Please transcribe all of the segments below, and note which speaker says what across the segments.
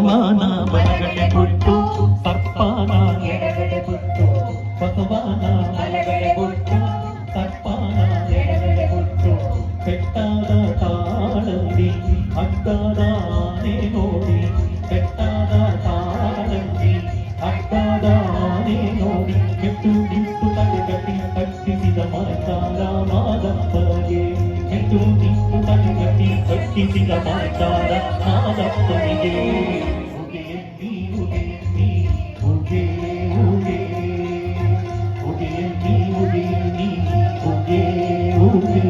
Speaker 1: ಭಗವಾನ ಬಲಗಡೆ ಕೊಟ್ಟು ಸರ್ಪಾನ ಎಡಗಡೆ ಕೊಟ್ಟು ಭಗವಾನ ಬಲಗಡೆ ಕೊಟ್ಟು ಸರ್ಪಾನ ಎಡಗಡೆ ಕೊಟ್ಟು ಬೆಟ್ಟದ ಕಾಡಲ್ಲಿ ಅಡ್ಡದ ಆನೆ ನೋಡಿ ಬೆಟ್ಟದ ಕಾಡಲ್ಲಿ ಅಡ್ಡದ ಆನೆ ನೋಡಿ ಕೆಟ್ಟು ನಿಂತು ತಡೆಗಟ್ಟಿ ಕಟ್ಟಿಸಿದ ಮಾತಾರ ಮಾದಪ್ಪಗೆ ಕೆಟ್ಟು ನಿಂತು ತಡೆಗಟ್ಟಿ ಕಟ್ಟಿಸಿದ ಮಾತಾರ ಮಾದಪ್ಪನಿಗೆ ಉಗೆಯಲ್ಲಿ ಉಗೆಯಲ್ಲಿ ಉಗೆ ಉಗೆ ಉಗೆಯಲ್ಲಿ ಉಗೆಯಲ್ಲಿ ಉಗೆ ಉಗೆ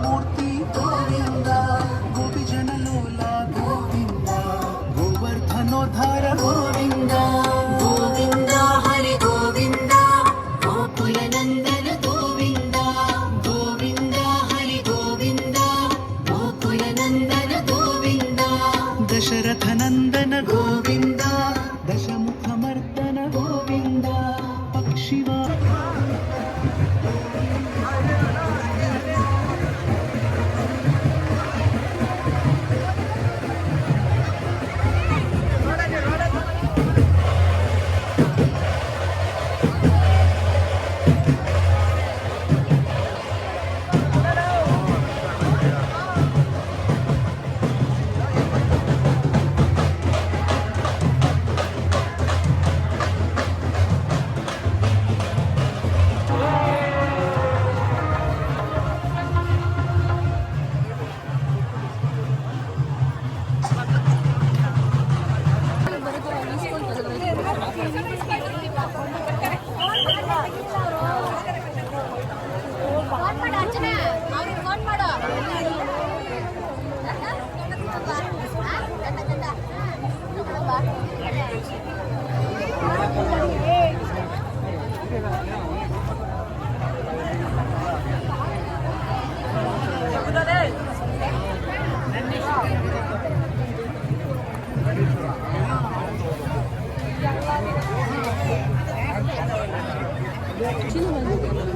Speaker 2: ಮೂರ್ತಿ ಗೋವಿಂದ ಗೋಪಿಜನಲೋಲ ಗೋವಿಂದ ಗೋವರ್ಧನೋದ್ಧಾರ ಗೋವಿಂದ ಗೋವಿಂದ ಹರಿ ಗೋವಿಂದ ಗೋಕುಲ ನಂದನ ಗೋವಿಂದ ಗೋವಿಂದ ಹರಿ ಗೋವಿಂದ ಗೋಕುಲ ನಂದನ ಗೋವಿಂದ ದಶರಥ ನಂದನ ಗೋವಿಂದ ದಶಮುಖ ಮರ್ದನ ಗೋವಿಂದ ಪಕ್ಷಿವ
Speaker 3: 지금